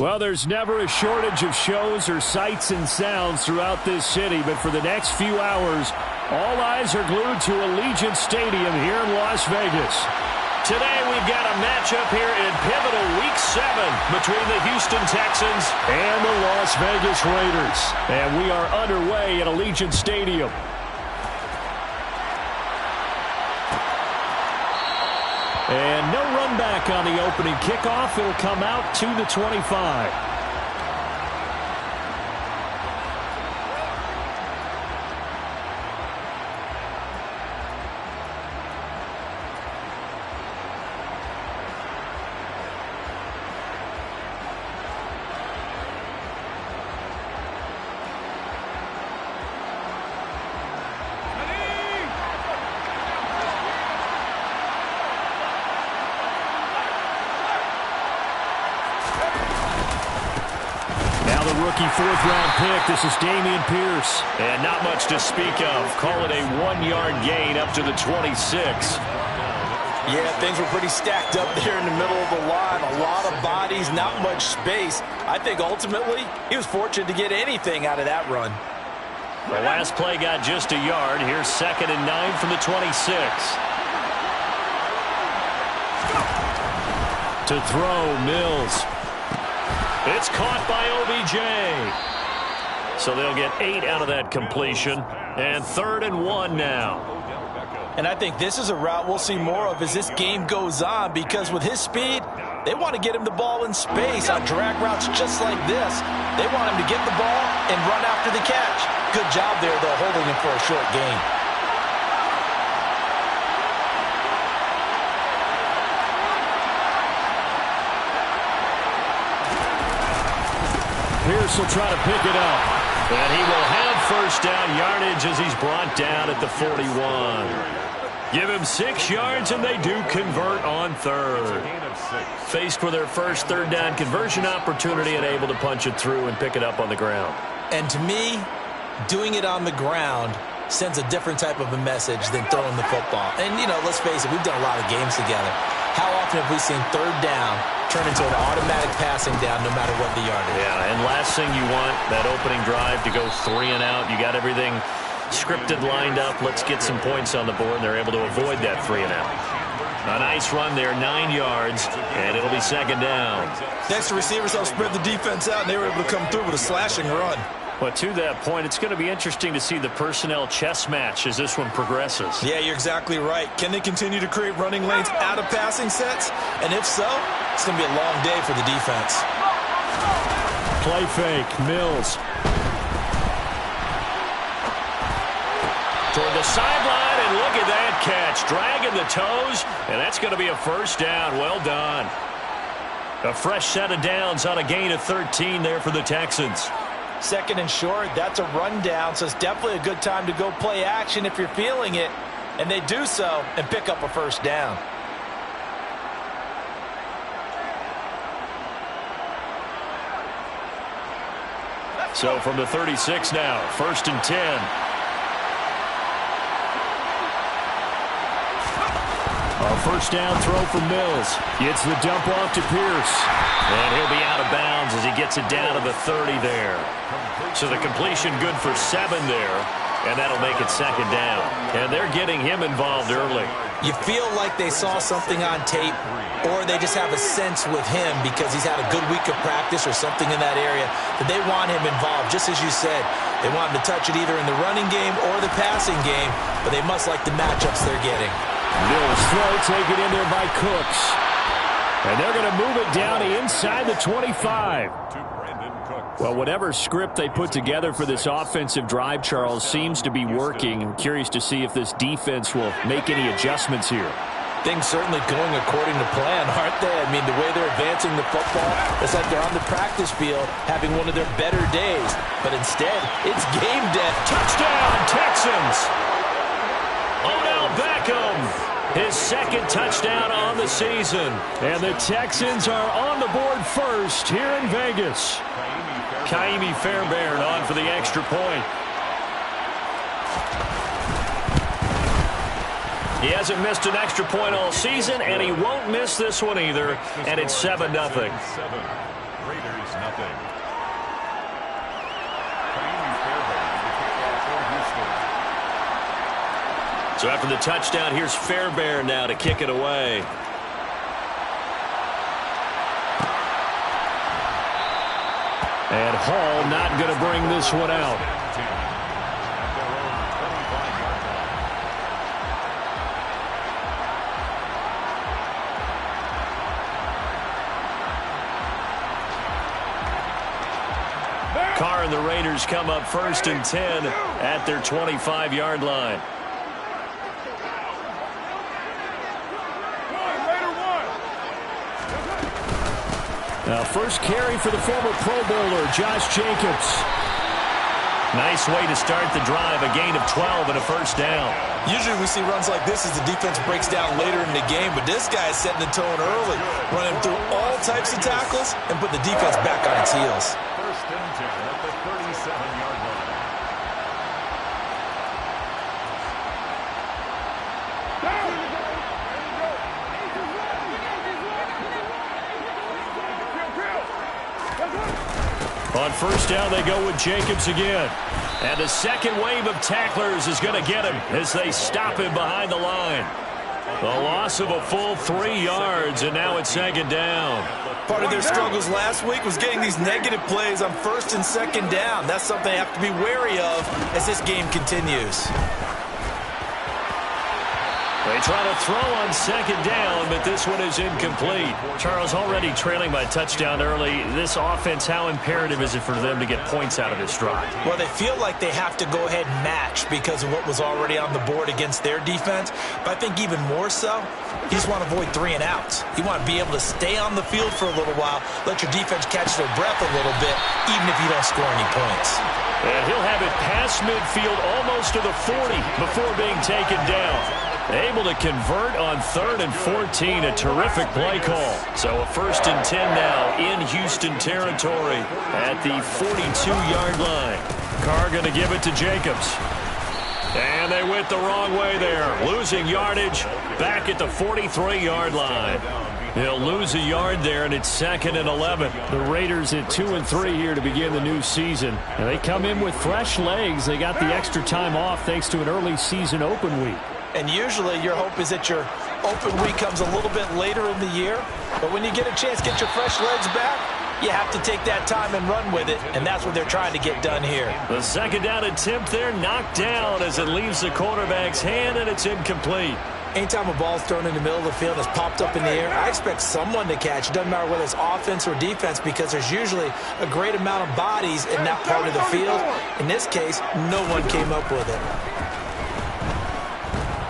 Well, there's never a shortage of shows or sights and sounds throughout this city, but for the next few hours, all eyes are glued to Allegiant Stadium here in Las Vegas. Today we've got a matchup here in pivotal Week 7 between the Houston Texans and the Las Vegas Raiders. And we are underway at Allegiant Stadium. And no run back on the opening kickoff. It'll come out to the 25. Rookie fourth-round pick. This is Dameon Pierce. And not much to speak of. Call it a 1-yard gain up to the 26. Yeah, things were pretty stacked up there in the middle of the line. A lot of bodies, not much space. I think ultimately he was fortunate to get anything out of that run. The last play got just a yard. Here's 2nd and 9 from the 26. To throw, Mills. It's caught by OBJ. So they'll get 8 out of that completion. And 3rd and 1 now. And I think this is a route we'll see more of as this game goes on, because with his speed, they want to get him the ball in space on drag routes just like this. They want him to get the ball and run after the catch. Good job there, though, holding him for a short gain. Pierce will try to pick it up. And he will have first down yardage as he's brought down at the 41. Give him 6 yards, and they do convert on 3rd. Faced with their first 3rd down conversion opportunity and able to punch it through and pick it up on the ground. And to me, doing it on the ground sends a different type of a message than throwing the football. And, you know, let's face it, we've done a lot of games together. How often have we seen 3rd down turn into an automatic passing down no matter what the yardage? Yeah, and last thing you want, that opening drive to go 3 and out. You got everything scripted, lined up. Let's get some points on the board, and they're able to avoid that 3 and out. A nice run there, 9 yards, and it'll be 2nd down. Next, the receivers helped spread the defense out, and they were able to come through with a slashing run. But to that point, it's going to be interesting to see the personnel chess match as this one progresses. Yeah, you're exactly right. Can they continue to create running lanes out of passing sets? And if so, it's going to be a long day for the defense. Play fake, Mills. Toward the sideline, and look at that catch. Dragging the toes, and that's going to be a first down. Well done. A fresh set of downs on a gain of 13 there for the Texans. 2nd and short, that's a rundown, so it's definitely a good time to go play action if you're feeling it. And they do so and pick up a first down. So from the 36 now, 1st and 10. A first down throw for Mills. Gets the dump off to Pierce. And he'll be out of bounds as he gets it down to the 30 there. So the completion good for 7 there. And that'll make it 2nd down. And they're getting him involved early. You feel like they saw something on tape, or they just have a sense with him because he's had a good week of practice or something in that area that they want him involved. Just as you said, they want him to touch it either in the running game or the passing game, but they must like the matchups they're getting. Mills throw taken in there by Cooks. And they're going to move it down inside the 25. Well, whatever script they put together for this offensive drive, Charles, seems to be working. I'm curious to see if this defense will make any adjustments here. Things certainly going according to plan, aren't they? I mean, the way they're advancing the football, it's like they're on the practice field having one of their better days. But instead, it's game day. Touchdown, Texans! Odell Beckham, his 2nd touchdown on the season. And the Texans are on the board first here in Vegas. Ka'imi Fairbairn on for the extra point. He hasn't missed an extra point all season, and he won't miss this one either, and it's 7-0. Raiders, nothing. So after the touchdown, here's Fairbairn now to kick it away. And Hall not going to bring this one out. Carr and the Raiders come up 1st and 10 at their 25-yard line. Now, first carry for the former Pro Bowler, Josh Jacobs. Nice way to start the drive, a gain of 12 and a first down. Usually we see runs like this as the defense breaks down later in the game, but this guy is setting the tone early, running through all types of tackles and put the defense back on its heels. 1st and 10 at the 37-yard line. On first down, they go with Jacobs again. And the second wave of tacklers is going to get him as they stop him behind the line. The loss of a full 3 yards, and now it's 2nd down. Part of their struggles last week was getting these negative plays on 1st and 2nd down. That's something they have to be wary of as this game continues. They try to throw on 2nd down, but this one is incomplete. Charles, already trailing by touchdown early. This offense, how imperative is it for them to get points out of this drive? Well, they feel like they have to go ahead and match because of what was already on the board against their defense. But I think even more so, you just want to avoid 3 and outs. You want to be able to stay on the field for a little while, let your defense catch their breath a little bit, even if you don't score any points. And he'll have it past midfield almost to the 40 before being taken down. Able to convert on 3rd and 14, a terrific play call. So a 1st and 10 now in Houston territory at the 42-yard line. Carr going to give it to Jacobs. And they went the wrong way there, losing yardage back at the 43-yard line. He'll lose a yard there, and it's 2nd and 11. The Raiders at 2 and 3 here to begin the new season. And they come in with fresh legs. They got the extra time off thanks to an early season open week. And usually your hope is that your open week comes a little bit later in the year. But when you get a chance to get your fresh legs back, you have to take that time and run with it. And that's what they're trying to get done here. The 2nd down attempt there knocked down as it leaves the quarterback's hand, and it's incomplete. Anytime a ball's thrown in the middle of the field and it's popped up in the air, I expect someone to catch. It doesn't matter whether it's offense or defense because there's usually a great amount of bodies in that part of the field. In this case, no one came up with it.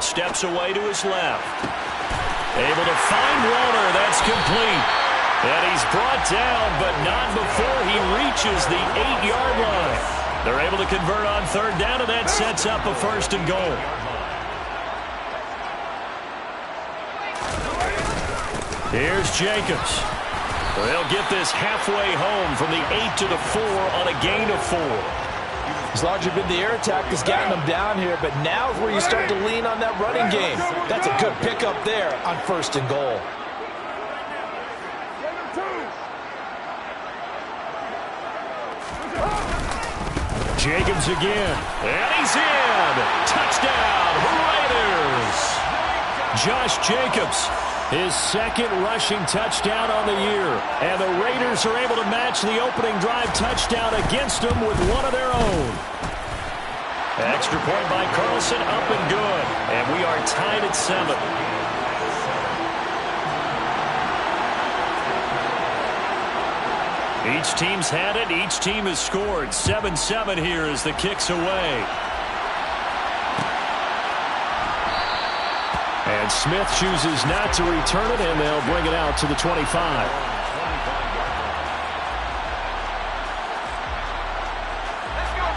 Steps away to his left. Able to find Warner. That's complete. And he's brought down, but not before he reaches the 8-yard line. They're able to convert on 3rd down, and that sets up a 1st and goal. Here's Jacobs. They'll get this halfway home from the 8 to the 4 on a gain of 4. As largely been the air attack that's gotten them down here, but now is where you start to lean on that running game. That's a good pickup there on 1st and goal. Jacobs again. And he's in. Touchdown, Raiders. Josh Jacobs, his 2nd rushing touchdown on the year. And the Raiders are able to match the opening drive touchdown against them with one of their own. Extra point by Carlson, up and good. And we are tied at 7. Each team's had it. Each team has scored. 7-7 here as the kick's away. And Smith chooses not to return it, and they'll bring it out to the 25.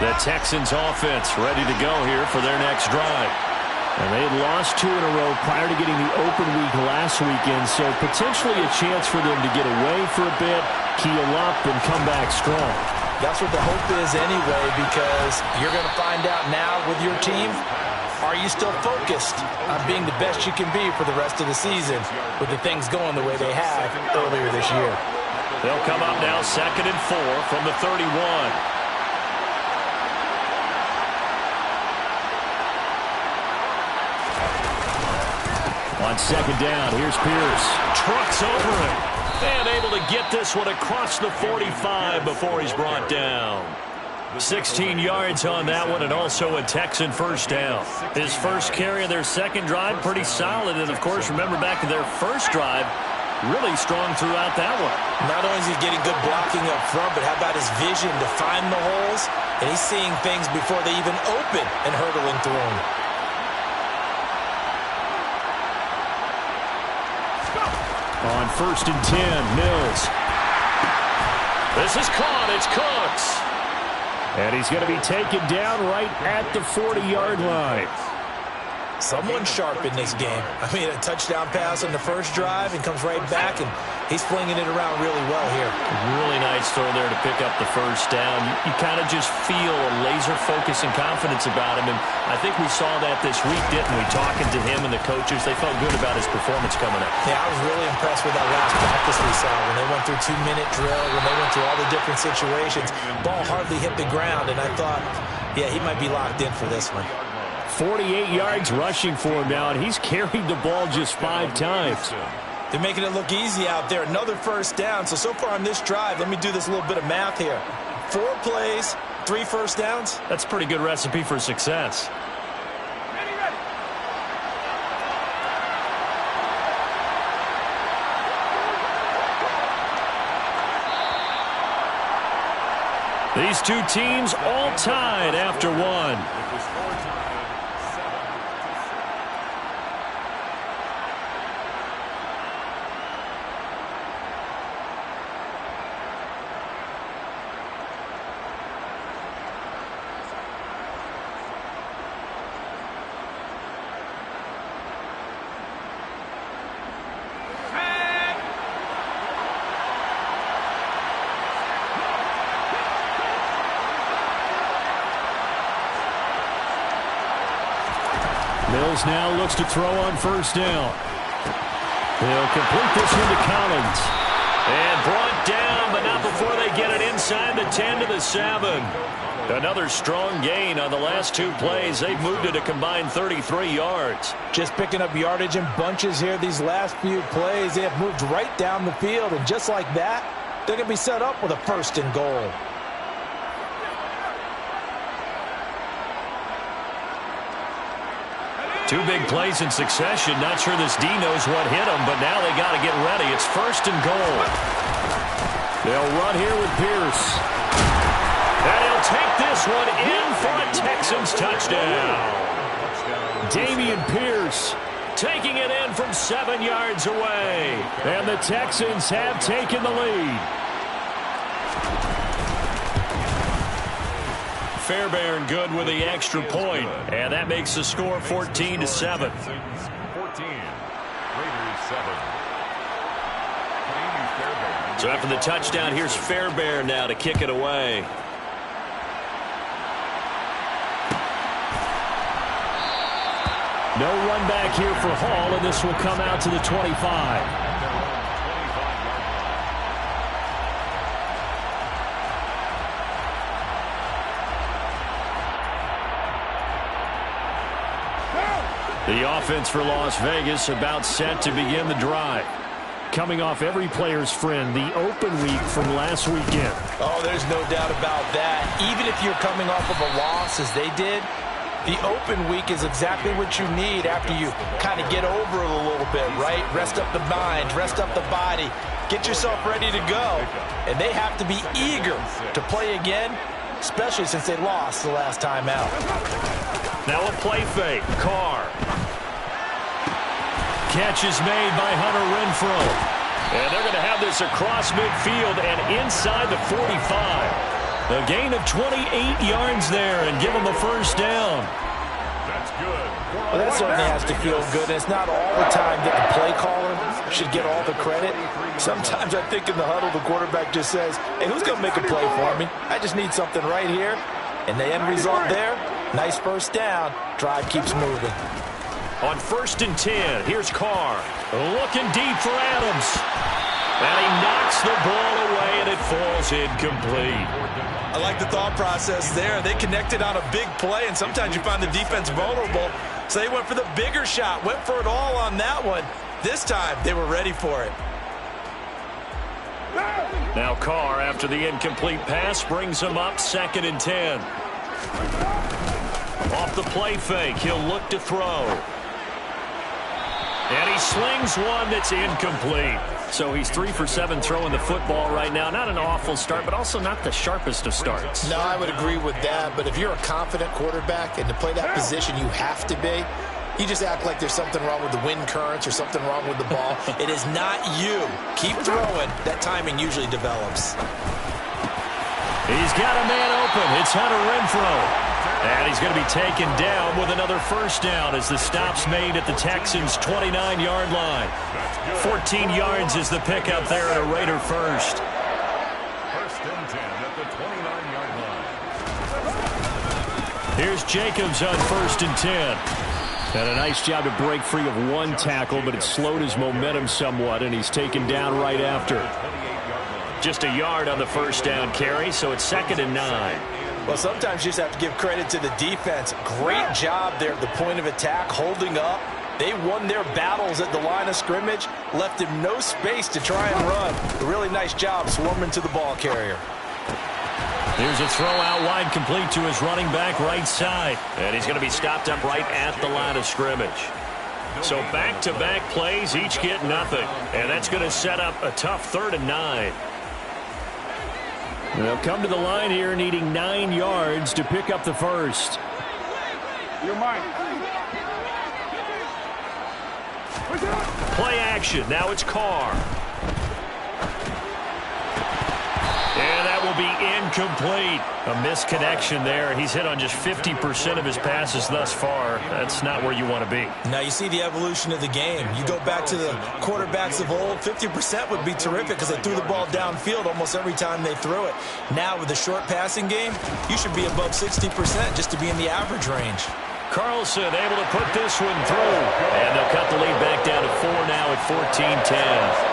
The Texans offense ready to go here for their next drive. And they had lost 2 in a row prior to getting the open week last weekend, so potentially a chance for them to get away for a bit, keel up, and come back strong. That's what the hope is anyway, because you're going to find out now with your team, are you still focused on being the best you can be for the rest of the season with the things going the way they have earlier this year? They'll come up now 2nd and 4 from the 31. On 2nd down, here's Pierce. Trucks over him. And able to get this one across the 45 before he's brought down. 16 yards on that one, and also a Texan first down. His first carry of their second drive, pretty solid. And, of course, remember back to their first drive, really strong throughout that one. Not only is he getting good blocking up front, but how about his vision to find the holes? And he's seeing things before they even open and hurdling through them. On 1st and 10, Mills. This is caught. It's Cooks. And he's going to be taken down right at the 40-yard line. Someone sharp in this game. I mean, a touchdown pass on the first drive and comes right back, and he's flinging it around really well here. Really nice throw there to pick up the first down. You kind of just feel a laser focus and confidence about him, and I think we saw that this week, didn't we? Talking to him and the coaches, they felt good about his performance coming up. Yeah, I was really impressed with that last practice we saw when they went through 2-minute drill, when they went through all the different situations. Ball hardly hit the ground, and I thought, yeah, he might be locked in for this one. 48 yards rushing for him now, and he's carried the ball just 5 times. They're making it look easy out there. Another first down. So far on this drive, let me do this little bit of math here. 4 plays, 3 first downs. That's a pretty good recipe for success. These two teams all tied after one. Mills now looks to throw on first down. He'll complete this one to Collins. And brought down, but not before they get it inside the 10 to the 7. Another strong gain on the last 2 plays. They've moved it a combined 33 yards. Just picking up yardage in bunches here these last few plays. They have moved right down the field, and just like that, they're going to be set up with a 1st and goal. Two big plays in succession. Not sure this D knows what hit him, but now they got to get ready. It's 1st and goal. They'll run here with Pierce. And he'll take this one in for a Texans touchdown. Dameon Pierce taking it in from 7 yards away. And the Texans have taken the lead. Fairbairn good with the extra point, and that makes the score 14-7. 14. Raiders 7. So after the touchdown, here's Fairbairn now to kick it away. No run back here for Hall, and this will come out to the 25. The offense for Las Vegas about set to begin the drive. Coming off every player's friend, the open week from last weekend. Oh, there's no doubt about that. Even if you're coming off of a loss as they did, the open week is exactly what you need after you kind of get over it a little bit, right? Rest up the mind, rest up the body, get yourself ready to go. And they have to be eager to play again, especially since they lost the last time out. Now a play fake. Carr. Catch is made by Hunter Renfrow. And they're going to have this across midfield and inside the 45. A gain of 28 yards there and give them a first down. That's good. Well, that certainly has to feel good. And it's not all the time that the play caller should get all the credit. Sometimes I think in the huddle, the quarterback just says, hey, who's going to make a play for me? I just need something right here. And the end result there, nice first down. Drive keeps moving. On 1st and 10, here's Carr. Looking deep for Adams. And he knocks the ball away, and it falls incomplete. I like the thought process there. They connected on a big play, and sometimes you find the defense vulnerable. So they went for the bigger shot, went for it all on that one. This time, they were ready for it. Now Carr, after the incomplete pass, brings him up 2nd and 10. Off the play fake, he'll look to throw. And he slings one that's incomplete. So he's 3 for 7 throwing the football right now. Not an awful start, but also not the sharpest of starts. No, I would agree with that. But if you're a confident quarterback and to play that position you have to be, you just act like there's something wrong with the wind currents or something wrong with the ball. It is not you. Keep throwing. That timing usually develops. He's got a man open. It's Hunter Renfrow. And he's going to be taken down with another first down as the stop's made at the Texans' 29-yard line. 14 yards is the pickup there at a Raider first. First and 10 at the 29-yard line. Here's Jacobs on 1st and 10. And a nice job to break free of one tackle, but it slowed his momentum somewhat, and he's taken down right after. Just a yard on the first down carry, so it's 2nd and 9. Well, sometimes you just have to give credit to the defense. Great job there at the point of attack, holding up. They won their battles at the line of scrimmage, left him no space to try and run. A really nice job swarming to the ball carrier. Here's a throw out wide, complete to his running back right side. And he's going to be stopped up right at the line of scrimmage. So back-to-back plays, each get nothing. And that's going to set up a tough 3rd and 9. They'll come to the line here needing 9 yards to pick up the first. You're mine. Play action. Now it's Carr. And that will be incomplete. A misconnection there. He's hit on just 50% of his passes thus far. That's not where you want to be. Now you see the evolution of the game. You go back to the quarterbacks of old, 50% would be terrific because they threw the ball downfield almost every time they threw it. Now with the short passing game, you should be above 60% just to be in the average range. Carlson able to put this one through. And they'll cut the lead back down to 4 now at 14-10.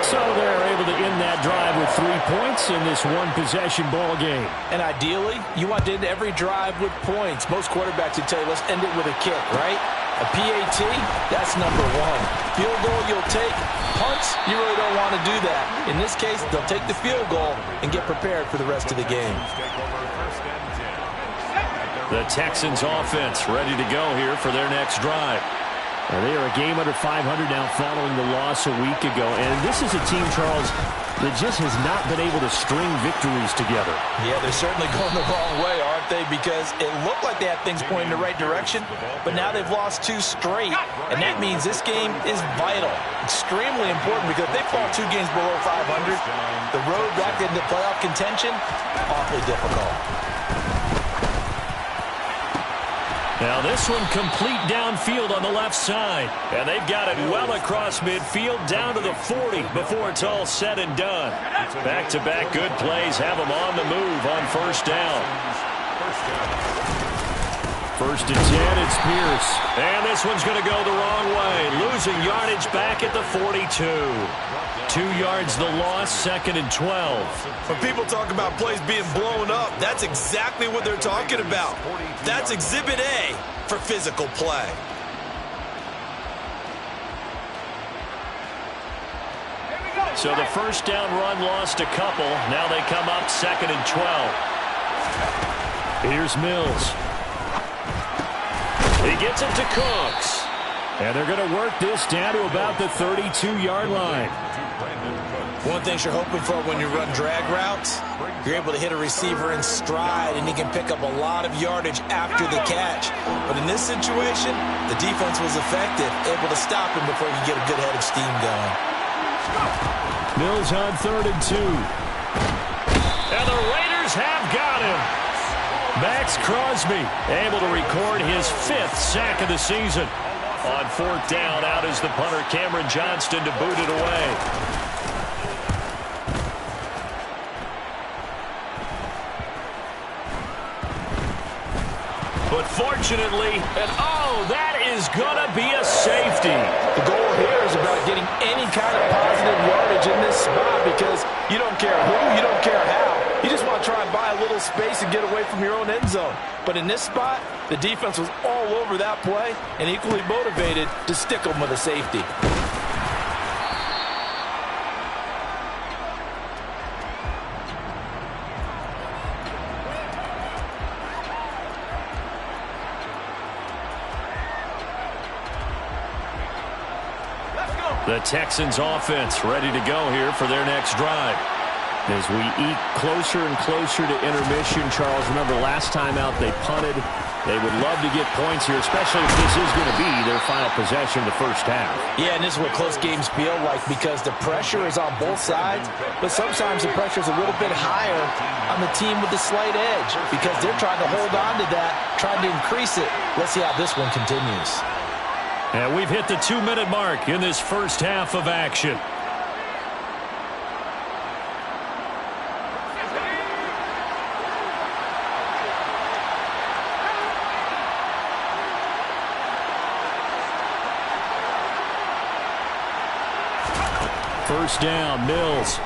So they're able to end that drive with 3 points in this one-possession ball game. And ideally, you want to end every drive with points. Most quarterbacks would tell you, let's end it with a kick, right? A PAT, that's number 1. Field goal you'll take. Punts, you really don't want to do that. In this case, they'll take the field goal and get prepared for the rest of the game. The Texans offense ready to go here for their next drive. They are a game under 500 now following the loss a week ago. And this is a team, Charles, that just has not been able to string victories together. Yeah, they're certainly going the wrong way, aren't they? Because it looked like they had things pointing in the right direction, but now they've lost 2 straight. And that means this game is vital, extremely important, because if they fall 2 games below 500, the road back into playoff contention, awfully difficult. Now this one complete downfield on the left side. And they've got it well across midfield down to the 40 before it's all said and done. Back-to-back good plays have them on the move on first down. 1st and 10, it's Pierce. And this one's going to go the wrong way. Losing yardage back at the 42. 2 yards the loss, 2nd and 12. When people talk about plays being blown up, that's exactly what they're talking about. That's Exhibit A for physical play. So the first down run lost a couple. Now they come up 2nd and 12. Here's Mills. He gets it to Cooks. And they're going to work this down to about the 32-yard line. One thing you're hoping for when you run drag routes, you're able to hit a receiver in stride, and he can pick up a lot of yardage after the catch. But in this situation, the defense was effective, able to stop him before he could get a good head of steam going. Mills on 3rd and 2. And the Raiders have got him. Max Crosby able to record his 5th sack of the season. On 4th down, out is the punter Cameron Johnston to boot it away. But fortunately, that is going to be a safety. The goal here is about getting any kind of positive yardage in this spot because you don't care who, you don't care how. You just want to try and buy a little space and get away from your own end zone. But in this spot, the defense was all over that play and equally motivated to stick them with a safety. The Texans offense ready to go here for their next drive. As we eke closer and closer to intermission, Charles, remember last time out they punted. They would love to get points here, especially if this is going to be their final possession of the first half. Yeah, and this is what close games feel like because the pressure is on both sides, but sometimes the pressure is a little bit higher on the team with the slight edge because they're trying to hold on to that, trying to increase it. Let's see how this one continues. And we've hit the 2-minute mark in this first half of action. First down, Mills.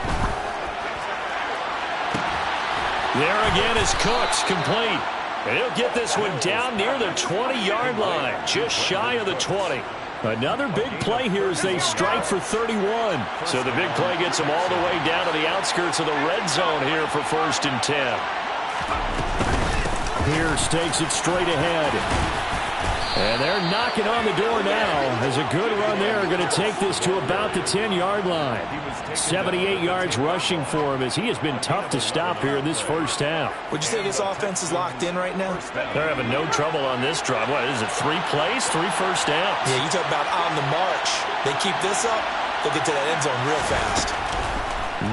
There again is Cooks, complete. And he'll get this one down near the 20-yard line, just shy of the 20. Another big play here as they strike for 31. So the big play gets them all the way down to the outskirts of the red zone here for 1st and 10. Pierce takes it straight ahead. And they're knocking on the door now as a good run there are going to take this to about the 10-yard line. 78 yards rushing for him as he has been tough to stop here in this first half. Would you say this offense is locked in right now? They're having no trouble on this drive. What is it, 3 plays, 3 first downs? Yeah, you talk about on the march. They keep this up, they'll get to that end zone real fast.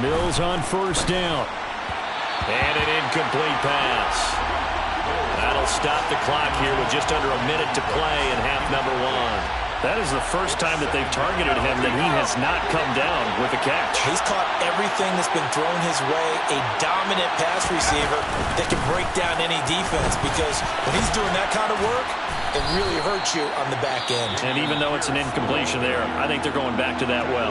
Mills on first down. And an incomplete pass. That'll stop the clock here with just under a minute to play in half number 1. That is the first time that they've targeted him that he has not come down with a catch. He's caught everything that's been thrown his way, a dominant pass receiver that can break down any defense because when he's doing that kind of work, it really hurts you on the back end. And even though it's an incompletion there, I think they're going back to that well.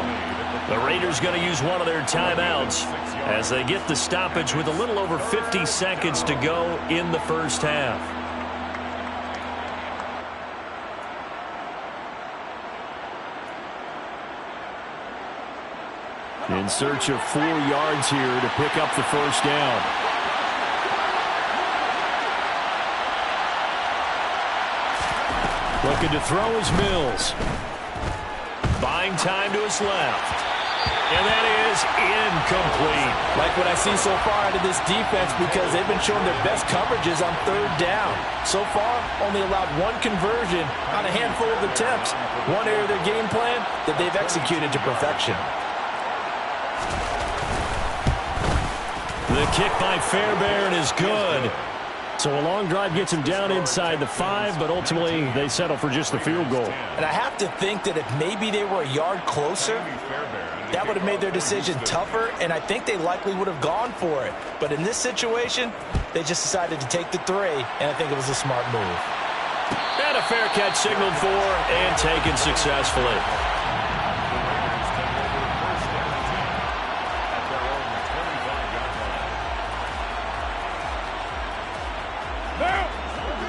The Raiders going to use one of their timeouts as they get the stoppage with a little over 50 seconds to go in the first half. In search of 4 yards here to pick up the first down. Looking to throw is Mills. Buying time to his left. And that is incomplete. Like what I see so far out of this defense because they've been showing their best coverages on 3rd down. So far, only allowed 1 conversion on a handful of attempts. One area of their game plan that they've executed to perfection. The kick by Fairbairn is good. So a long drive gets him down inside the 5, but ultimately they settle for just the field goal. And I have to think that if maybe they were a yard closer, that would have made their decision tougher, and I think they likely would have gone for it. But in this situation, they just decided to take the 3, and I think it was a smart move. And a fair catch signaled for and taken successfully.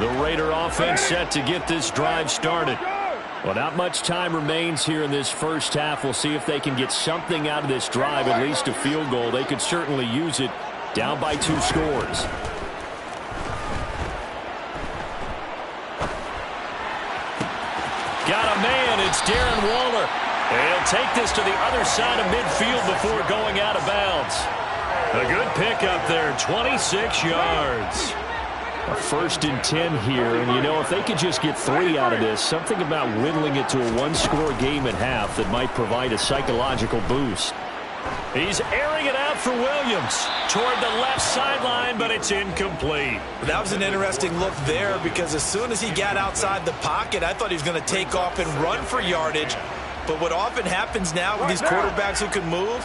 The Raider offense set to get this drive started. Well, not much time remains here in this first half. We'll see if they can get something out of this drive, at least a field goal. They could certainly use it down by 2 scores. Got a man. It's Darren Waller. He'll take this to the other side of midfield before going out of bounds. A good pickup there, 26 yards. A 1st and 10 here, and you know, if they could just get 3 out of this, something about whittling it to a 1-score game at half that might provide a psychological boost. He's airing it out for Williams toward the left sideline, but it's incomplete. That was an interesting look there because as soon as he got outside the pocket, I thought he was going to take off and run for yardage. But what often happens now with these quarterbacks who can move,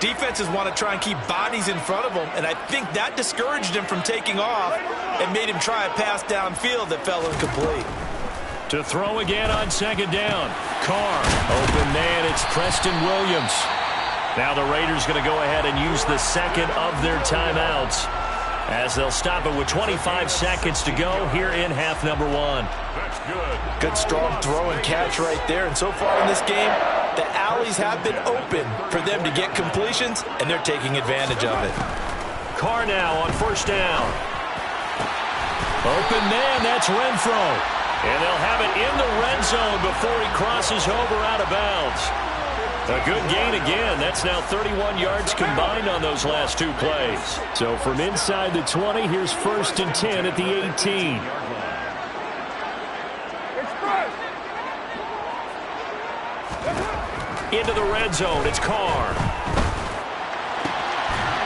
Defenses want to try and keep bodies in front of them, and I think that discouraged him from taking off and made him try a pass downfield that fell incomplete. To throw again on second down. Carr, open man, it's Preston Williams. Now the Raiders going to go ahead and use the second of their timeouts as they'll stop it with 25 seconds to go here in half number one. That's good. Good strong throw and catch right there. And so far in this game, the alleys have been open for them to get completions, and they're taking advantage of it. Carr now on first down. Open man, that's Renfro. And they'll have it in the red zone before he crosses over out of bounds. A good gain again. That's now 31 yards combined on those last two plays. So from inside the 20, here's 1st and 10 at the 18. Into the red zone, it's Carr.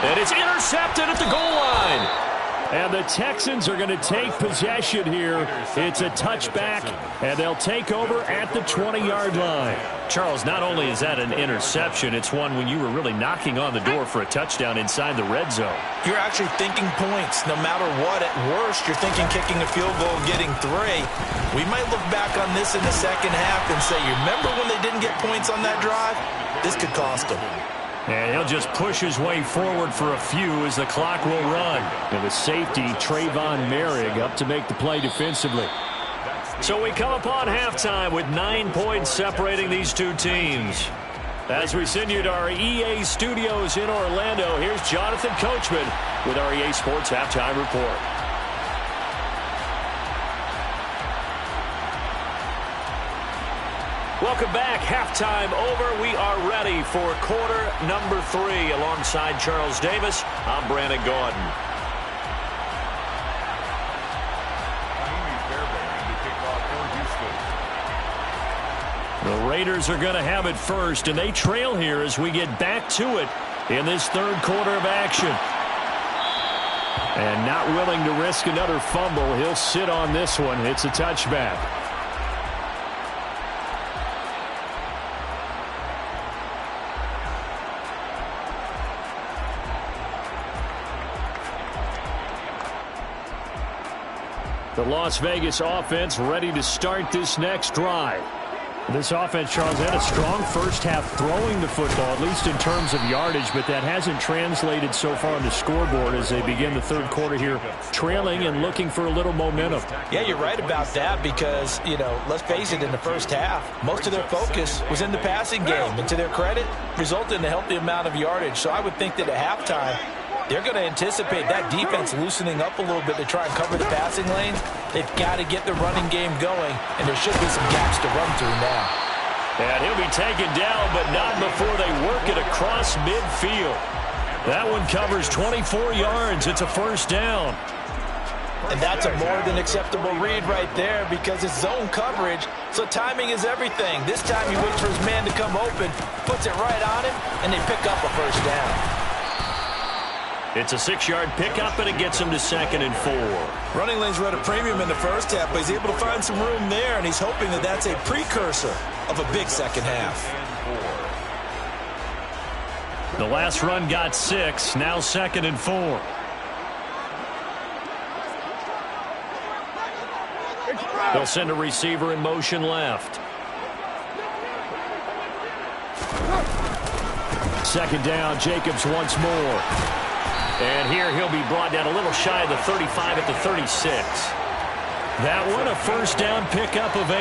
And it's intercepted at the goal line. And the Texans are going to take possession here. It's a touchback, and they'll take over at the 20-yard line. Charles, not only is that an interception, it's one when you were really knocking on the door for a touchdown inside the red zone. You're actually thinking points no matter what. At worst, you're thinking kicking a field goal and getting 3. We might look back on this in the second half and say, you remember when they didn't get points on that drive? This could cost them. And he'll just push his way forward for a few as the clock will run. And the safety, Trayvon Merrick, up to make the play defensively. So we come upon halftime with 9 points separating these two teams. As we send you to our EA studios in Orlando, here's Jonathan Coachman with our EA Sports Halftime Report. Welcome back. Halftime over. We are ready for quarter number 3. Alongside Charles Davis, I'm Brandon Gaudin. The Raiders are going to have it first, and they trail here as we get back to it in this third quarter of action. And not willing to risk another fumble, he'll sit on this one. It's a touchback. The Las Vegas offense ready to start this next drive. This offense, Charles, had a strong first half throwing the football, at least in terms of yardage, but that hasn't translated so far on the scoreboard as they begin the third quarter here, trailing and looking for a little momentum. Yeah, you're right about that because, let's face it, in the first half, most of their focus was in the passing game, and to their credit, resulted in a healthy amount of yardage. So I would think that at halftime, they're going to anticipate that defense loosening up a little bit to try and cover the passing lanes. They've got to get the running game going, and there should be some gaps to run through now. And he'll be taken down, but not before they work it across midfield. That one covers 24 yards. It's a first down. And that's a more than acceptable read right there because it's zone coverage, so timing is everything. This time he waits for his man to come open, puts it right on him, and they pick up a first down. It's a 6-yard pickup, and it gets him to 2nd and 4. Running lanes were at a premium in the first half, but he's able to find some room there, and he's hoping that that's a precursor of a big second half. The last run got 6, now 2nd and 4. They'll send a receiver in motion left. 2nd down, Jacobs once more. And here he'll be brought down a little shy of the 35 at the 36. That one a first down pickup of 8.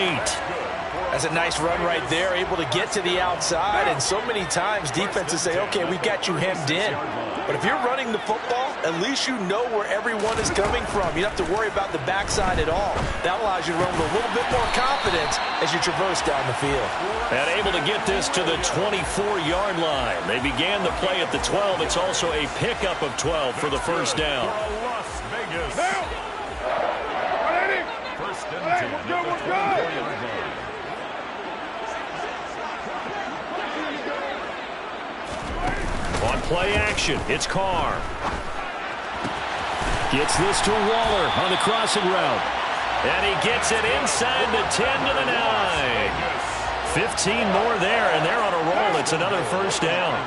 That's a nice run right there, able to get to the outside. And so many times defenses say, okay, we got you hemmed in. But if you're running the football, at least you know where everyone is coming from. You don't have to worry about the backside at all. That allows you to run with a little bit more confidence as you traverse down the field. And able to get this to the 24-yard line. They began the play at the 12. It's also a pickup of 12 for the first down. Las Vegas. First and 10 at the 24-yard line. On play action, it's Carr. Gets this to Waller on the crossing route. And he gets it inside the 10 to the 9. 15 more there, and they're on a roll. It's another first down.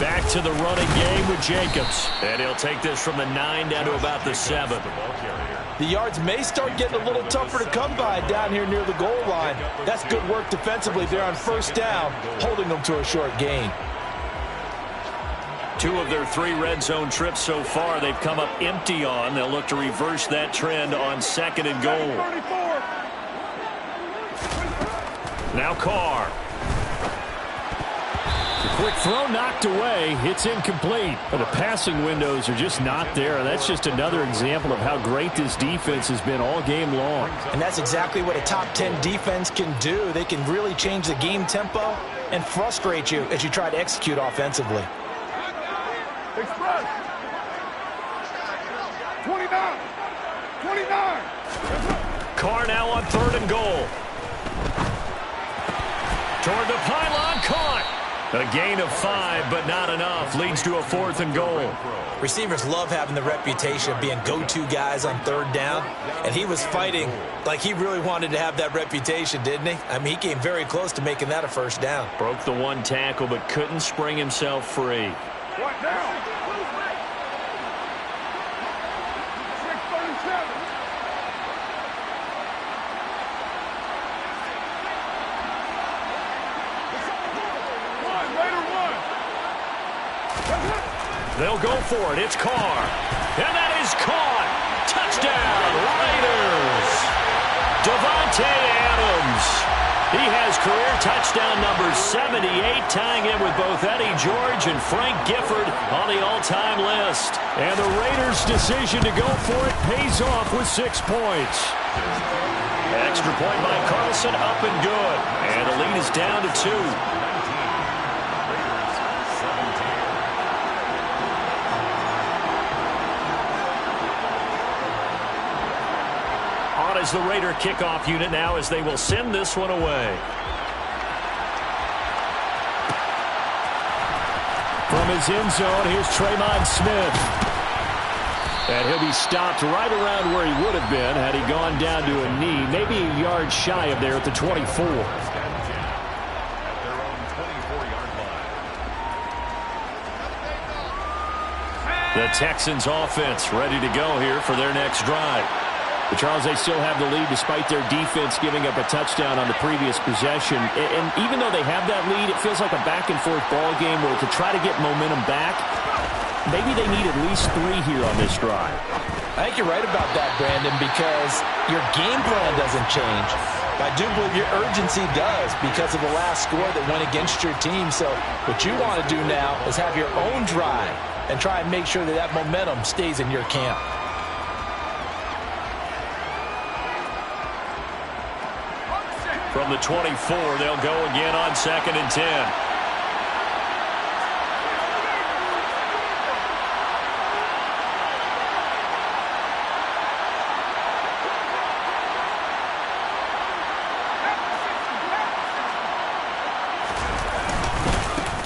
Back to the running game with Jacobs. And he'll take this from the 9 down to about the 7. The yards may start getting a little tougher to come by down here near the goal line. That's good work defensively there on first down, holding them to a short gain. 2 of their 3 red zone trips so far they've come up empty on. They'll look to reverse that trend on 2nd and goal. Now Carr. The quick throw knocked away. It's incomplete. But the passing windows are just not there. That's just another example of how great this defense has been all game long. And that's exactly what a top 10 defense can do. They can really change the game tempo and frustrate you as you try to execute offensively. Express. 29. 29. Carr now on 3rd and goal. Toward the pylon, caught. A gain of 5, but not enough. Leads to a 4th and goal. Receivers love having the reputation of being go-to guys on 3rd down. And he was fighting like he really wanted to have that reputation, didn't he? I mean, he came very close to making that a 1st down. Broke the 1 tackle, but couldn't spring himself free. What down? 637. They'll go for it. It's Carr. And that is caught. Touchdown, Raiders. Davante Adams. He has career touchdown number 78, tying it with both Eddie George and Frank Gifford on the all-time list. And the Raiders' decision to go for it pays off with 6 points. Extra point by Carlson, up and good. And the lead is down to 2. Is the Raider kickoff unit now as they will send this one away. From his end zone, here's Tremon Smith. And he'll be stopped right around where he would have been had he gone down to a knee, maybe a yard shy of there at the 24. The Texans offense ready to go here for their next drive. But Charles, they still have the lead despite their defense giving up a touchdown on the previous possession. And even though they have that lead, it feels like a back-and-forth ball game where to try to get momentum back, maybe they need at least 3 here on this drive. I think you're right about that, Brandon, because your game plan doesn't change. I do believe your urgency does because of the last score that went against your team. So what you want to do now is have your own drive and try and make sure that that momentum stays in your camp. From the 24, they'll go again on 2nd and 10.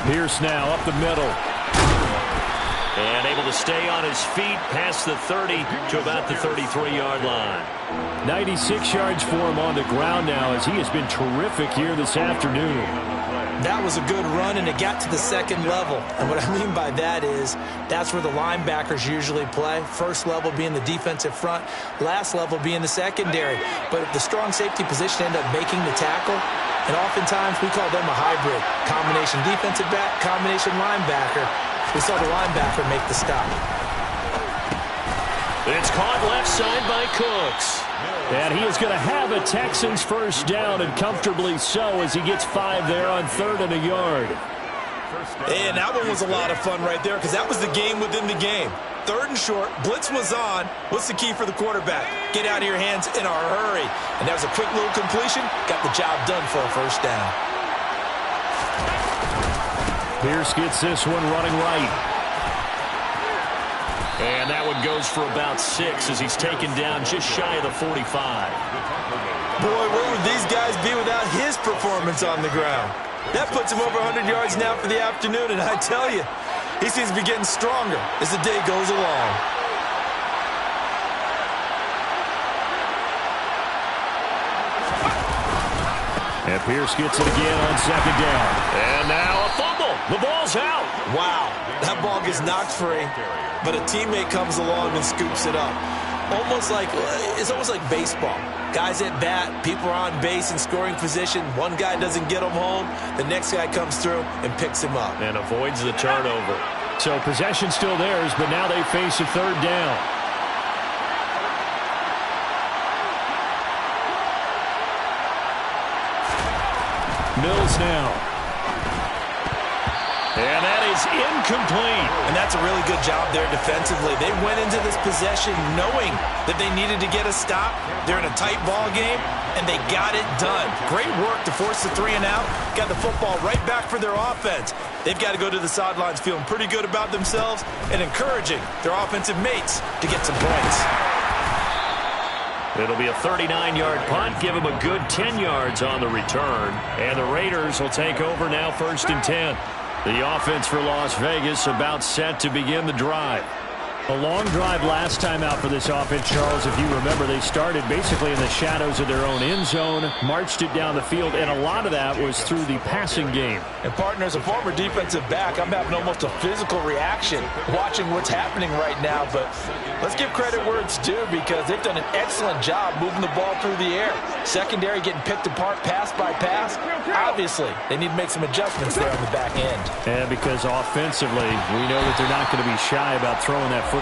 Pierce now up the middle. And able to stay on his feet past the 30 to about the 33-yard line. 96 yards for him on the ground now as he has been terrific here this afternoon. That was a good run, and it got to the 2nd level. And what I mean by that is that's where the linebackers usually play. First level being the defensive front, last level being the secondary. But if the strong safety position end up making the tackle, and oftentimes we call them a hybrid. Combination defensive back, combination linebacker. We saw the linebacker make the stop. It's caught left side by Cooks. And he is going to have a Texans 1st down, and comfortably so, as he gets 5 there on 3rd and a yard. And that one was a lot of fun right there because that was the game within the game. 3rd and short, blitz was on. What's the key for the quarterback? Get out of your hands in a hurry. And that was a quick little completion. Got the job done for a 1st down. Pierce gets this one running right. And that one goes for about 6 as he's taken down just shy of the 45. Boy, where would these guys be without his performance on the ground? That puts him over 100 yards now for the afternoon, and I tell you, he seems to be getting stronger as the day goes along. And Pierce gets it again on 2nd down. And now a fumble. The ball's out. Wow, that ball gets knocked free, but a teammate comes along and scoops it up. It's almost like baseball. Guys at bat, people are on base in scoring position. One guy doesn't get him home. The next guy comes through and picks him up. And avoids the turnover. So possession still theirs, but now they face a third down. Mills now. And that is incomplete. And that's a really good job there defensively. They went into this possession knowing that they needed to get a stop. They're in a tight ball game, and they got it done. Great work to force the 3 and out. Got the football right back for their offense. They've got to go to the sidelines feeling pretty good about themselves and encouraging their offensive mates to get some points. It'll be a 39-yard punt. Give them a good 10 yards on the return. And the Raiders will take over now, 1st and 10. The offense for Las Vegas about set to begin the drive. A long drive last time out for this offense, Charles. If you remember, they started basically in the shadows of their own end zone, marched it down the field, and a lot of that was through the passing game. And, partner, as a former defensive back, I'm having almost a physical reaction watching what's happening right now. But let's give credit where it's due because they've done an excellent job moving the ball through the air. Secondary getting picked apart pass by pass. Obviously, they need to make some adjustments there on the back end. And because offensively, we know that they're not going to be shy about throwing that football.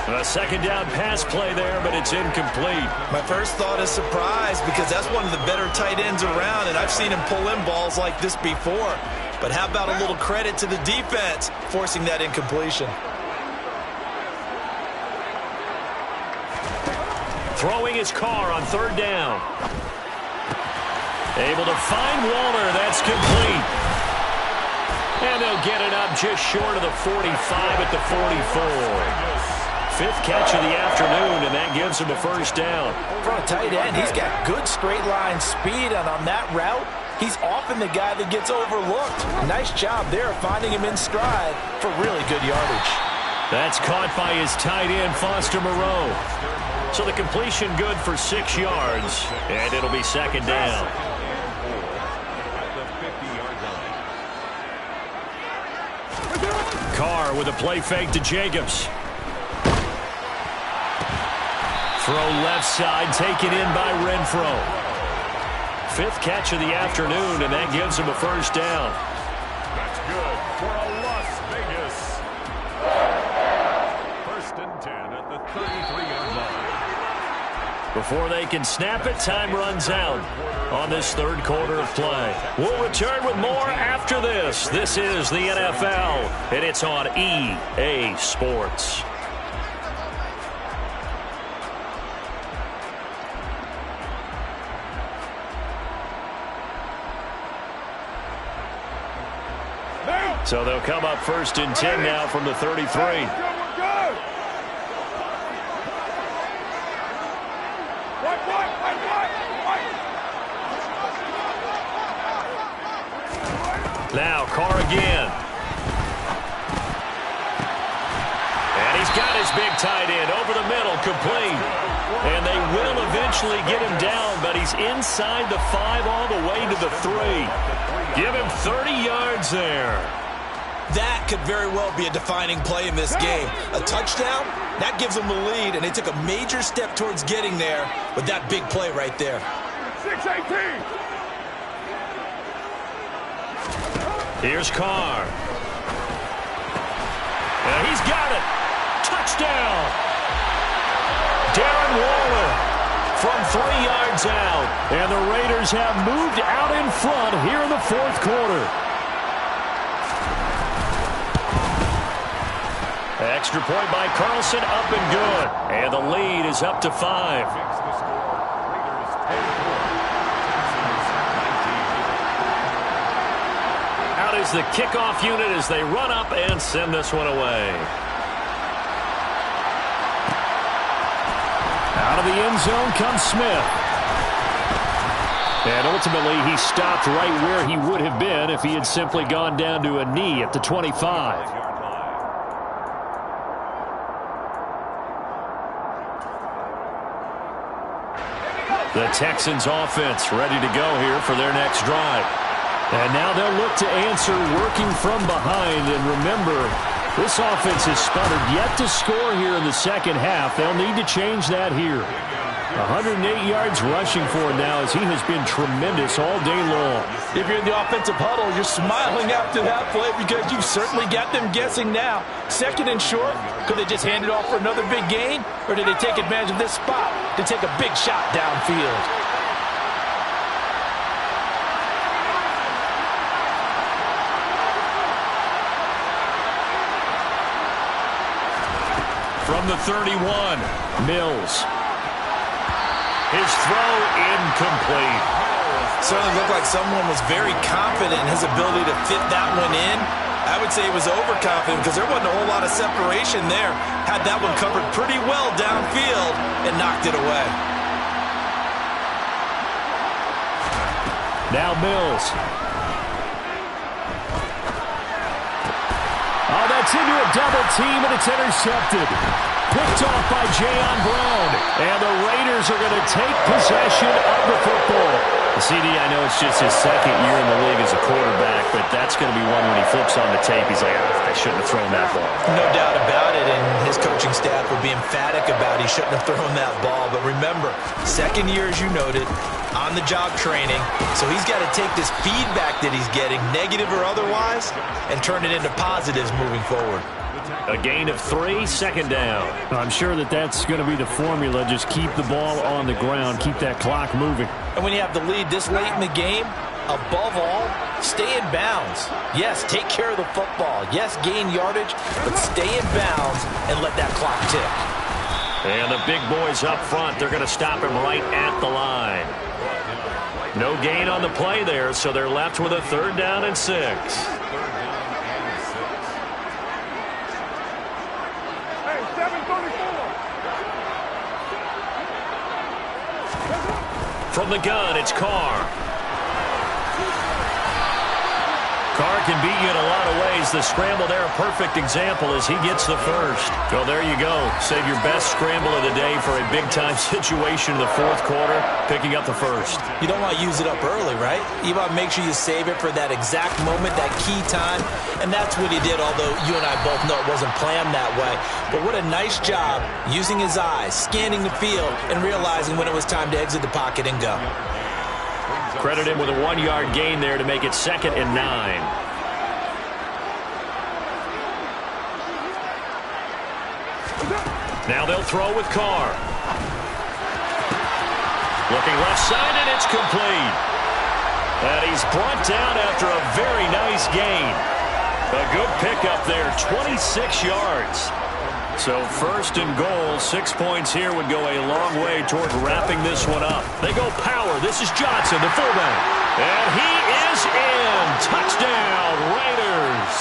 A 2nd down pass play there, but it's incomplete. My first thought is surprise because that's one of the better tight ends around, and I've seen him pull in balls like this before. But how about a little credit to the defense forcing that incompletion? Throwing his car on 3rd down. Able to find Waller. That's complete. And they'll get it up just short of the 45 at the 44. 5th catch of the afternoon, and that gives him a 1st down. For a tight end, he's got good straight line speed, and on that route, he's often the guy that gets overlooked. Nice job there finding him in stride for really good yardage. That's caught by his tight end, Foster Moreau. So the completion good for 6 yards, and it'll be 2nd down. Carr with a play fake to Jacobs. Throw left side, taken in by Renfro. 5th catch of the afternoon, and that gives him a 1st down. That's good for a Las Vegas. 1st and 10 at the 33-yard line. Before they can snap it, time runs out on this 3rd quarter of play. We'll return with more after this. This is the NFL, and it's on EA Sports. So they'll come up 1st and 10 now from the 33. Now Carr again. And he's got his big tight end over the middle, complete. And they will eventually get him down, but he's inside the 5 all the way to the 3. Give him 30 yards there. That could very well be a defining play in this game. A touchdown, that gives them the lead, and they took a major step towards getting there with that big play right there. 6-18. Here's Carr. And he's got it. Touchdown. Darren Waller from 3 yards out. And the Raiders have moved out in front here in the 4th quarter. Extra point by Carlson, up and good. And the lead is up to 5. Out is the kickoff unit as they run up and send this one away. Out of the end zone comes Smith. And ultimately, he stopped right where he would have been if he had simply gone down to a knee at the 25. The Texans offense ready to go here for their next drive. And now they'll look to answer working from behind. And remember, this offense has sputtered yet to score here in the second half. They'll need to change that here. 108 yards rushing for him now as he has been tremendous all day long. If you're in the offensive huddle, you're smiling after that play because you've certainly got them guessing now. Second and short, could they just hand it off for another big gain? Or did they take advantage of this spot to take a big shot downfield? From the 31, Mills. His throw incomplete. Certainly looked like someone was very confident in his ability to fit that one in. I would say he was overconfident because there wasn't a whole lot of separation there. Had that one covered pretty well downfield and knocked it away. Now Mills. Oh, that's into a double team, and it's intercepted. Picked off by Jayon Brown. And the Raiders are going to take possession of the football. CD, I know it's just his second year in the league as a quarterback, but that's going to be one when he flips on the tape. He's like, I shouldn't have thrown that ball. No doubt about it, and his coaching staff will be emphatic about he shouldn't have thrown that ball. But remember, second year, as you noted, on-the-job training. So he's got to take this feedback that he's getting, negative or otherwise, and turn it into positives moving forward. A gain of 3, second down. I'm sure that's going to be the formula. Just keep the ball on the ground, keep that clock moving. And when you have the lead this late in the game, above all, stay in bounds. Yes, take care of the football. Yes, gain yardage, but stay in bounds and let that clock tick. And the big boys up front, they're going to stop him right at the line. No gain on the play there, so they're left with a 3rd down and 6. From the gun, it's Carr. Carr can beat you in a lot of ways. The scramble there, a perfect example as he gets the first. Well, there you go. Save your best scramble of the day for a big-time situation in the 4th quarter, picking up the first. You don't want to use it up early, right? You want to make sure you save it for that exact moment, that key time, and that's what he did, although you and I both know it wasn't planned that way. But what a nice job using his eyes, scanning the field, and realizing when it was time to exit the pocket and go. Credit him with a 1-yard gain there to make it 2nd and 9. Now they'll throw with Carr. Looking left side, and it's complete. And he's brought down after a very nice gain. A good pickup there, 26 yards. So 1st and goal, 6 points here would go a long way toward wrapping this one up. They go power. This is Johnson, the fullback. And he is in. Touchdown, Raiders.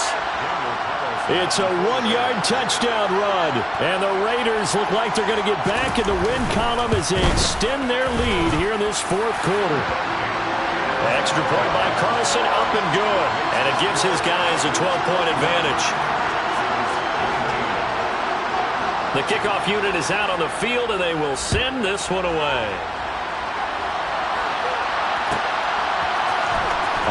It's a 1-yard touchdown run. And the Raiders look like they're going to get back in the win column as they extend their lead here in this 4th quarter. Extra point by Carlson, up and good. And it gives his guys a 12-point advantage. The kickoff unit is out on the field, and they will send this one away.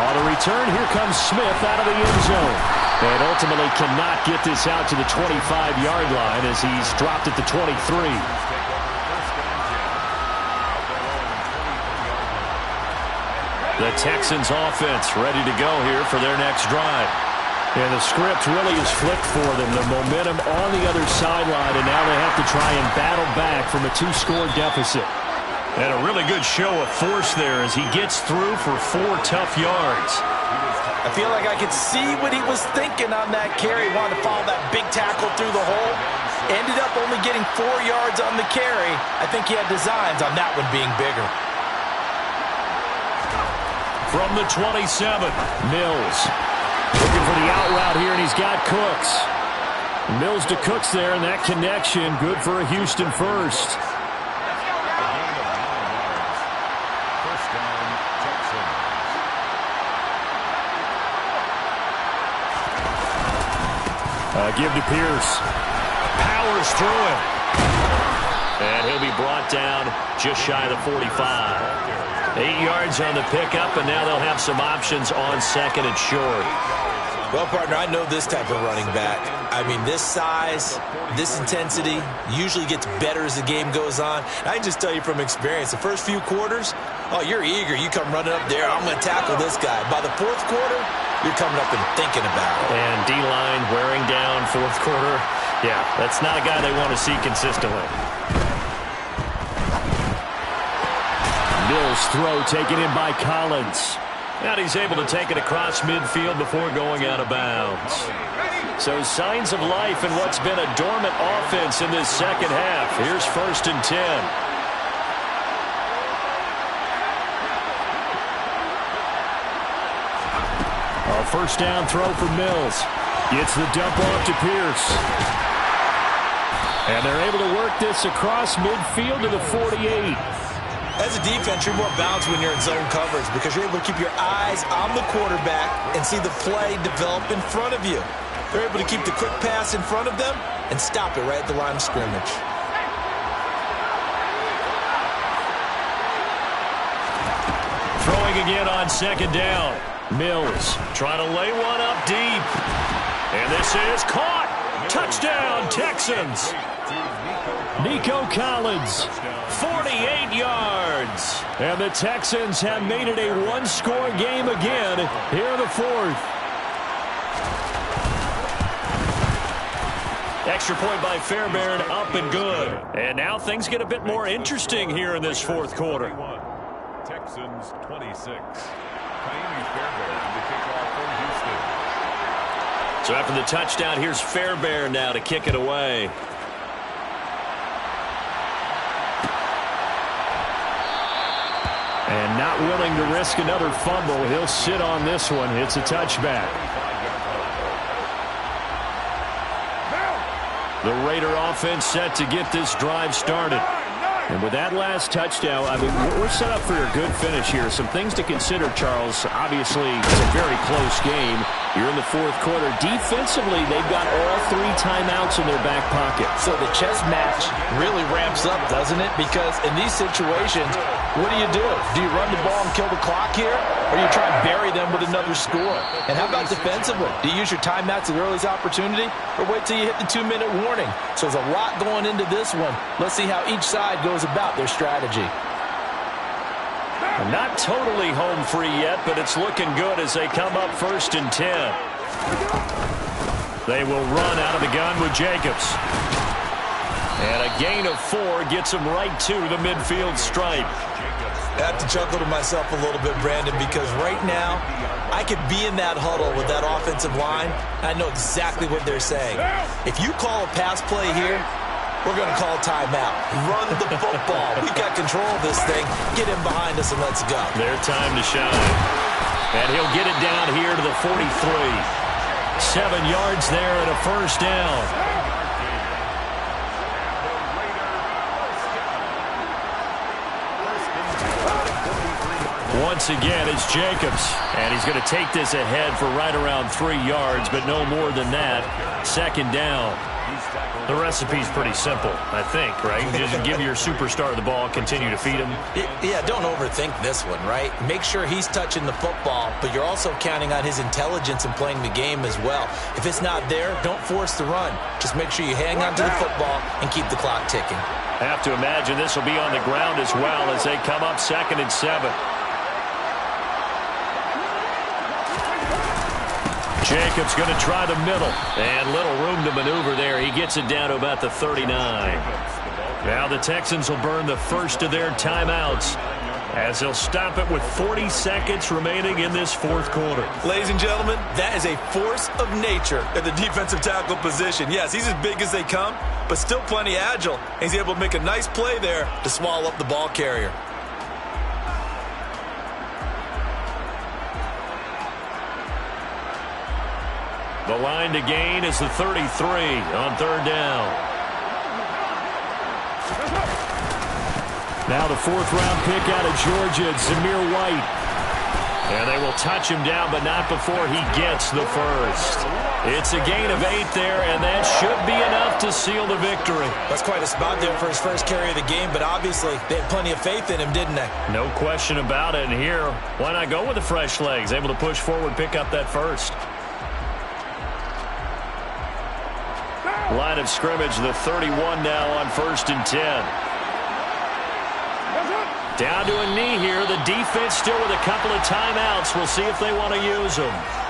On the return, here comes Smith out of the end zone. And ultimately cannot get this out to the 25-yard line as he's dropped at the 23. The Texans offense ready to go here for their next drive. And the script really is flipped for them. The momentum on the other sideline, and now they have to try and battle back from a 2-score deficit. And a really good show of force there as he gets through for 4 tough yards. I feel like I could see what he was thinking on that carry. Wanted to follow that big tackle through the hole. Ended up only getting 4 yards on the carry. I think he had designs on that one being bigger. From the 27, Mills. Looking for the out route here, and he's got Cooks. Mills to Cooks there, and that connection good for a Houston first. Give to Pierce. Powers through it. And he'll be brought down just shy of the 45. 8 yards on the pickup, and now they'll have some options on second and short. Well, partner, I know this type of running back. I mean, this size, this intensity usually gets better as the game goes on. I can just tell you from experience, the first few quarters, oh, you're eager. You come running up there, I'm going to tackle this guy. By the fourth quarter, you're coming up and thinking about it. And D-line wearing down fourth quarter. Yeah, that's not a guy they want to see consistently. Mills' throw taken in by Collins. And he's able to take it across midfield before going out of bounds. So signs of life in what's been a dormant offense in this second half. Here's 1st and 10. A first down throw for Mills. Gets the dump off to Pierce. And they're able to work this across midfield to the 48. As a defense, you're more balanced when you're in zone coverage because you're able to keep your eyes on the quarterback and see the play develop in front of you. They're able to keep the quick pass in front of them and stop it right at the line of scrimmage. Throwing again on second down. Mills trying to lay one up deep. And this is caught. Touchdown, Texans. Nico Collins. 48 yards. And the Texans have made it a one-score game again here in the fourth. Extra point by Fairbairn, up and good. And now things get a bit more interesting here in this fourth quarter. Texans 26. Ka'imi Fairbairn to kick off for Houston. So after the touchdown, here's Fairbairn now to kick it away. And not willing to risk another fumble. He'll sit on this one. It's a touchback. The Raider offense set to get this drive started. And with that last touchdown, I mean, we're set up for a good finish here. Some things to consider, Charles. Obviously, it's a very close game. You're in the fourth quarter. Defensively, they've got all 3 timeouts in their back pocket. So the chess match really ramps up, doesn't it? Because in these situations, what do? Do you run the ball and kill the clock here? Or do you try and bury them with another score? And how about defensively? Do you use your timeouts at the earliest opportunity? Or wait till you hit the 2-minute warning? So there's a lot going into this one. Let's see how each side goes about their strategy. Not totally home free yet, but it's looking good as they come up 1st and 10. They will run out of the gun with Jacobs. And a gain of 4 gets them right to the midfield stripe. I have to chuckle to myself a little bit, Brandon, because right now I could be in that huddle with that offensive line, and I know exactly what they're saying. If you call a pass play here, we're going to call a timeout. Run the football. We got control of this thing. Get him behind us and let's go. Their time to shine. And he'll get it down here to the 43. 7 yards there and a first down. Once again, it's Jacobs. And he's going to take this ahead for right around 3 yards, but no more than that. 2nd down. The recipe's pretty simple, I think, right? Just give your superstar the ball, continue to feed him. Yeah, don't overthink this one, right? Make sure he's touching the football, but you're also counting on his intelligence in playing the game as well. If it's not there, don't force the run. Just make sure you hang on to the football and keep the clock ticking. I have to imagine this will be on the ground as well as they come up 2nd and 7. Jacobs going to try the middle. And little room to maneuver there. He gets it down to about the 39. Now the Texans will burn the first of their timeouts as they'll stop it with 40 seconds remaining in this fourth quarter. Ladies and gentlemen, that is a force of nature at the defensive tackle position. Yes, he's as big as they come, but still plenty agile. He's able to make a nice play there to swallow up the ball carrier. The line to gain is the 33 on 3rd down. Now the 4th-round pick out of Georgia, Zamir White. And they will touch him down, but not before he gets the first. It's a gain of 8 there, and that should be enough to seal the victory. That's quite a spot there for his first carry of the game, but obviously they had plenty of faith in him, didn't they? No question about it. And here, why not go with the fresh legs? Able to push forward, pick up that first. Line of scrimmage, the 31 now on 1st and 10. Down to a knee here. The defense still with a couple of timeouts. We'll see if they want to use them.